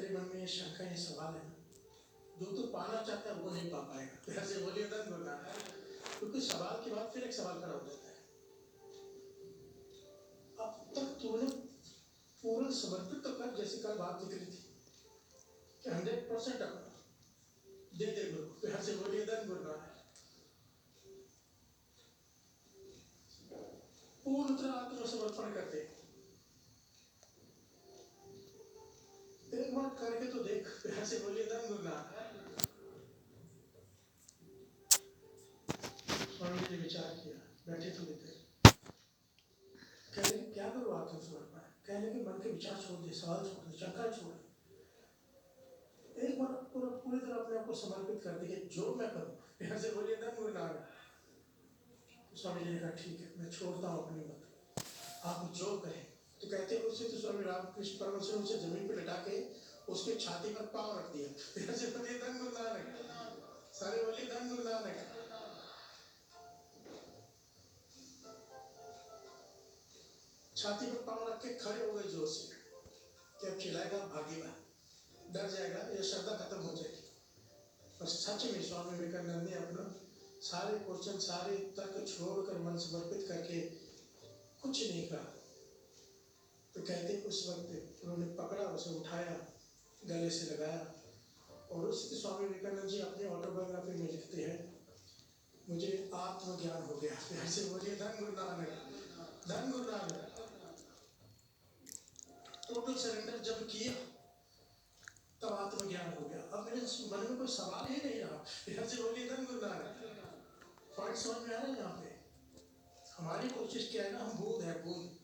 मेरे मन में ये शंका, ये सवाल है ना, जो तो पाना चाहता है वो नहीं पा पाएगा। तो ऐसे बोलिए धन गुरनान, क्योंकि सवाल के बाद फिर एक सवाल खड़ा हो जाता है, अब तक तूने पूर्ण समर्पित तो कर, जैसे कल बात निकली थी कि 100% अपना दे दे गुरु। तो ऐसे बोलिए धन गुरनान, पूर्णतः आत्मसमर्पण करते। एक बार करके तो देख। ऐसे बोलिए धन गुरनान। स्वामी जी ने विचार किया, बैठे तो देते, कहने क्या करो आत्मसमर्पण, कहने के मन के विचार छोड़ दे, सवाल छोड़ दे, शंका छोड़ दे, एक बार पूरी तरह अपने आप को समर्पित कर दे कि जो मैं करूं। ऐसे बोलिए धन गुरनान। स्वामी जी ने कहा ठीक है, मैं छोड़ता हूँ अपनी मत, आप जो करें। तो कहते हैं उससे तो स्वामी रामकृष्ण परमहंस ने उसे जमीन पर लटा के उसके छाती पर पांव रख दिया। ऐसे बोलिए धन गुरनान, सारे बोलिए धन गुरनान। छाती पर पांव रख के खड़े हो गए जोर से कि अब चिल्लाएगा भागेगा, डर जाएगा, ये श्रद्धा खत्म हो जाएगी। और सच में स्वामी विवेकानंद ने अपना सारे क्वेश्चन, सारे तर्क छोड़कर मन समर्पित करके कुछ नहीं कहा। तो कहते उस वक्त उन्होंने पकड़ा, उसे उठाया, गले से लगाया, और उससे स्वामी विवेकानंद जी अपने ऑटोबायोग्राफी में लिखते हैं, मुझे आत्मज्ञान हो गया। ऐसे बोलिए धन गुरु नानक, धन गुरु नानक। टोटल सरेंडर जब किया तब आत्मज्ञान हो गया। अब मेरे मन में कोई सवाल ही नहीं रहा। ऐसे बोलिए धन गुरु नानक। पॉइंट समझ में आ रहा है यहाँ पे? हमारी कोशिश क्या है ना, हम बूंद है, बूंद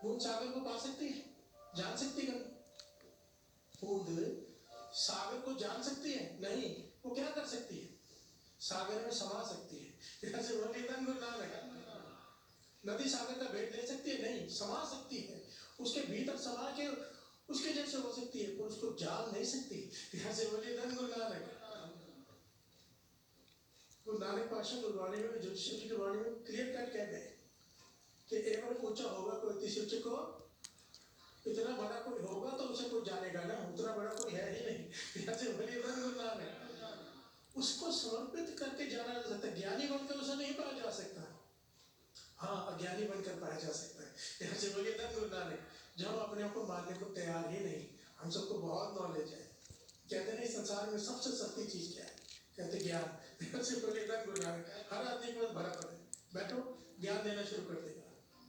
बूंद सागर को पा सकती है, जान सकती है? बूंद सागर को जान सकती है? नहीं। वो क्या कर सकती है? सागर में समा सकती है। ऐसे बोलिए धन गुरु नानक। नदी सागर का भेद ले सकती है? नहीं। समा सकती है, उसके भीतर समा के उसके जैसे हो सकती है, पर उसको जान नहीं सकती। ऐसे बोलिए धन गुरु नानक। गुरु नानक पातशाह गुरुवाणी में, ज्योतिष की गुरुवाणी में क्लियर कट कह गए कि एवं ऊंचा होगा कोई अतिशिष्ट को, इतना बड़ा कोई होगा तो उसे कोई जानेगा ना, उतना बड़ा कोई है ही नहीं। ऐसे बोलिए धन गुरु नानक। उसको समर्पित करके जाना जा सकता है, ज्ञानी बनकर उसे नहीं पाया जा सकता, हाँ अज्ञानी बनकर पाया जा सकता है। ऐसे बोलिए धन गुरु नानक। जब हम अपने आप को मानने को तैयार ही नहीं, हम सबको बहुत नॉलेज है, कहते नहीं संसार में सबसे सस्ती चीज क्या है, कहते ज्ञान। ऐसे बोलिए धन गुरु नानक। हर आदमी के पास भरा पड़ा है, बैठो ज्ञान देना शुरू कर देगा।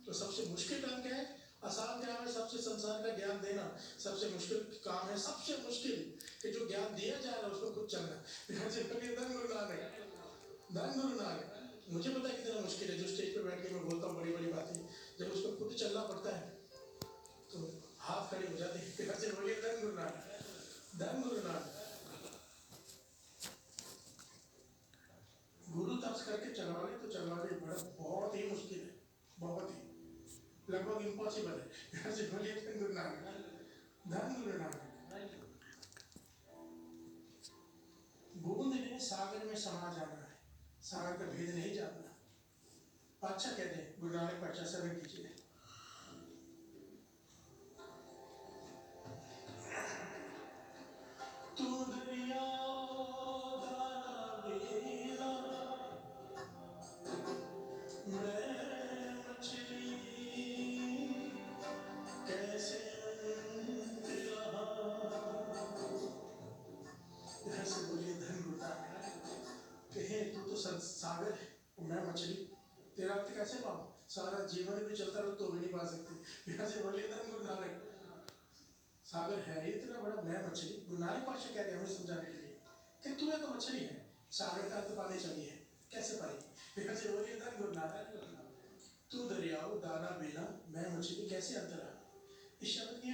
तो सबसे मुश्किल काम क्या है? आसान काम है सबसे संसार का ज्ञान देना, सबसे मुश्किल काम है, सबसे मुश्किल कि जो ज्ञान दिया जा रहा है उसको खुद चलना। ऐसे बोलिए धन गुरु नानक, धन गुरु नानक। मुझे पता है कितना मुश्किल है, जो स्टेज पे बैठ के मैं बोलता हूँ बड़ी बड़ी बातें, जब उसको खुद चलना पड़ता है तो हाथ खड़े हो जाते हैं। ऐसे बोलिए धन गुरु नानक, धन गुरु नानक। गुरु तर्स करके चलवा ले तो चलवा ले, बड़ा बहुत ही मुश्किल है, बहुत ही लगभग इम्पॉसिबल है। ऐसे बोलिए धन गुरु नानक, धन गुरु नानक। बूंद ने सागर में समा जाना है, सागर का भेद नहीं जानना। अच्छा कहते हैं गुरु नानक पातशाह सर्व कीजिए। तू दरिया मैं मछली कैसे रहा। ऐसे बोलिए धन गुरु नानक। कहे तू तो सागर है, मैं मछली, तेरा अर्थ कैसे पाऊं? सारा जीवन भी चलता रहो तो भी नहीं पा सकते। ऐसे बोलिए धन गुरु नानक। सागर है इतना बड़ा, मैं मछली। गुरु नानक पातशाह कह रहे हैं हमें समझाने के लिए कि तू तो मछली है, सागर का अर्थ पाने चली है, कैसे पाएगी? ऐसे बोलिए धन गुरु नानक। तू दरियाओ दाना बेला, मैं मछली कैसे अंतर आना। इस शब्द की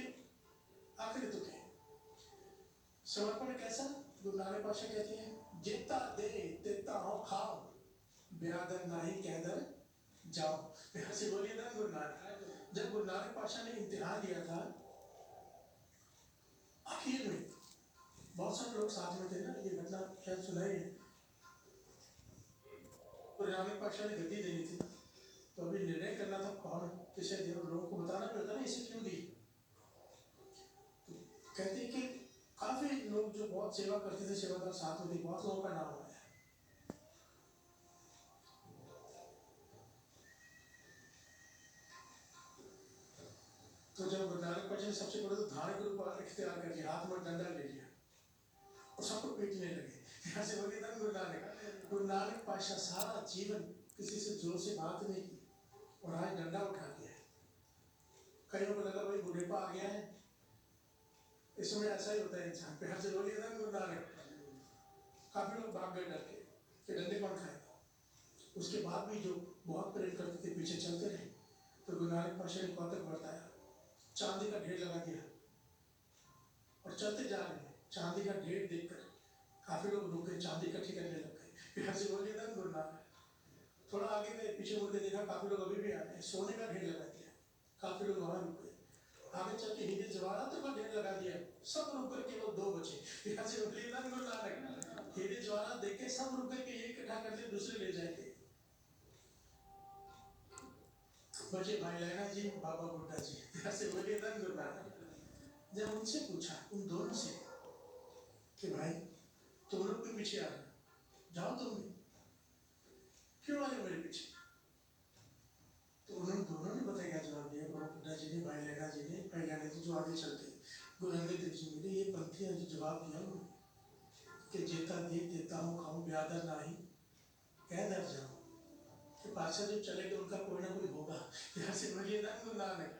आखिरी तुक है। समर्पण कैसा? गुरु नानक पातशाह कहते हैं जेता दे तेता हो खाओ, ब्यादर नाही कहदर जाओ। ऐसे बोलिए धन गुरु नानक। जब गुरु नानक पातशाह ने इम्तिहान दिया था आखिर में, बहुत सारे लोग साथ में थे ना, ये घटना शायद सुनाई है। गुरु नानक पातशाह ने गद्दी देनी थी, तो अभी निर्णय करना था कौन किसे दे, लोगों को बताना भी होता ना इसे क्यों दी। तो कहते हैं कि काफी लोग जो बहुत सेवा करते थे, सेवादार साथ में थे, बहुत लोगों का नाम आया। तो जब गुरु नानक पातशाह ने सबसे पहले तो धारण के रूप इख्तियार कर लिया, हाथ में डंडा ले लिया और सबको पीटने लगे। यहाँ से बोलिए धन गुरु नानक। गुरु नानक पातशाह सारा जीवन किसी से जोर से बात नहीं की और आज डंडा उठा दिया है। कईयों को लगा भाई बुढ़ेपा आ गया है, इस समय ऐसा ही होता है इंसान पे। हर से बोलिए धन गुरु नानक। काफी लोग भाग गए डर के कि डंडे कौन खाएगा। उसके बाद भी जो बहुत प्रेम करते थे पीछे चलते रहे। तो गुरु नानक पातशाह ने कौतक बरताया, चांदी का ढेर लगा दिया और चलते जा रहे हैं। चांदी का ढेर देखकर काफी लोग रुक गए, चांदी इकट्ठी करने लग गए। फिर से बोलिए धन गुरु नानक। थोड़ा आगे गए, पीछे मुड़ के देखा, काफी लोग अभी भी आ रहे हैं। सोने का ढेर लगा दिया, काफी लोग वहां रुक गए। आगे चल के हीरे जवाहरात का ढेर लगा दिया, सब रुक कर केवल 2 बचे। यहाँ से बोलिए धन गुरु नानक। हीरे जवाहरात देख के सब रुक करके ये इकट्ठा कर ले, दूसरे ले जाएंगे। बचे भाई लैना जी, बाबा बुड्ढा जी। यहाँ से बोलिए धन गुरु नानक। जब उनसे पूछा, उन दोनों से, कि भाई तुम लोग भी पीछे आ रहे, जाओ तुम भी, क्यों आ रहे मेरे पीछे? तो उन्होंने दोनों ने बताया क्या जवाब दिया, बाबा बुड्ढा जी ने, भाई लैना जी ने। भाई लैना जी जो आगे चलते गुरु अंगद देव जी मिले, ये पंक्तियां जो जवाब दिया उन्होंने कि जेता दे देता हूँ खाऊं ब्यादर नाही कह दर जाऊं। कि पातशाह जो चले गए उनका कोई ना कोई होगा। यहाँ से बोलिए धन गुरु नानक।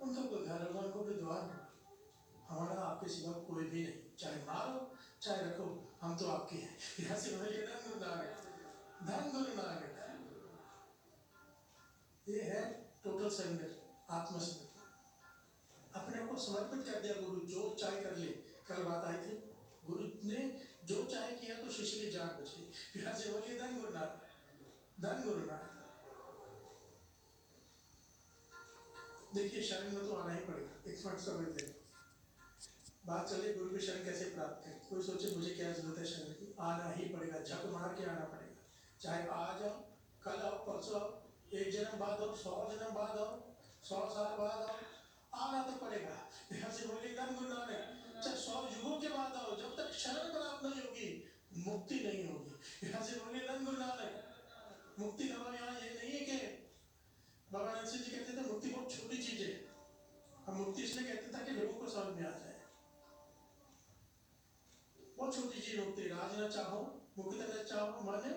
उनका कोई घर होगा, उनको कोई द्वार होगा। हमारा आपके सिवा कोई भी नहीं, चाहे मारो चाहे रखो, हम तो आपके हैं। यहाँ से बोलिए धन गुरु नानक। धन गुरु नानक। ये है टोटल सरेंडर, आत्मसमर्पण। अपने आप को समर्पित कर दिया। गुरु जो चाहे कर ले। कल बात आई थी, गुरु ने जो चाहे किया तो शिष्य की जान बची। यहाँ से बोलिए धन गुरु नानक। धन गुरु नानक। देखिए शरण में तो आना ही पड़ेगा, एक मिनट समय दे। बात चले गुरु की शरण कैसे प्राप्त करें। कोई सोचे मुझे क्या जरूरत है शरण की, आना ही पड़ेगा, झक मार के आना पड़ेगा। चाहे आज आओ, कल आओ, परसों आओ, 1 जन्म बाद आओ, 100 जन्म बाद आओ, 100 साल बाद आओ, आना तो पड़ेगा। यहाँ से बोलिए धन गुरु नानक। चाहे 100 युगों के बाद आओ, जब तक शरण प्राप्त नहीं होगी मुक्ति नहीं होगी। यहाँ से बोलिए धन गुरु नानक। मुक्ति का भाव यहाँ ये नहीं है कि बाबा नानक जी कहते थे मुक्ति बहुत छोटी चीज है। हम मुक्ति इसलिए कहते थे कि लोगों को समझ में आ जाए, बहुत छोटी चीज होती है। राज न चाहो मुक्ति न चाहो, माने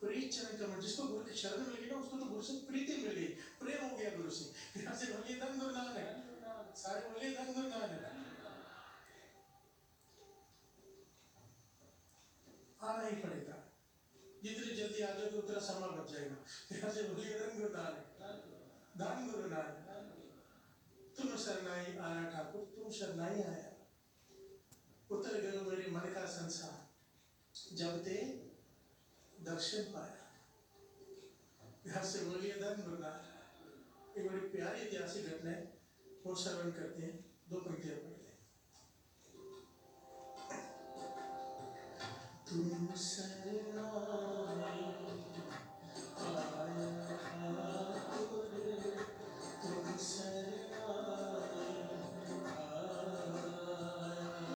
प्रीत चरण कमल। जिसको गुरु की शरण मिल गई ना, उसको तो गुरु से प्रीति मिल गई, प्रेम हो गया गुरु से। यहाँ से बोलिए धन गुरु नानक। सारे बोलिए धन गुरु नानक। आना ही पड़ेगा, जितनी जल्दी आ जाओगे उतना समय बच जाएगा। यहाँ से बोलिए धन गुरु नानक। धन गुरु नानक। तुम शरणाई आया ठाकुर, तुम शरणाई आया, उतर गयो मेरे मन का संसार, जब ते दर्शन पाया। यहाँ से बोलिए धन गुरु नानक। एक बड़ी प्यारी ऐतिहासिक घटना है, वो श्रवण करते हैं। 2 पंक्तियां पढ़ते हैं। तुम शरणाई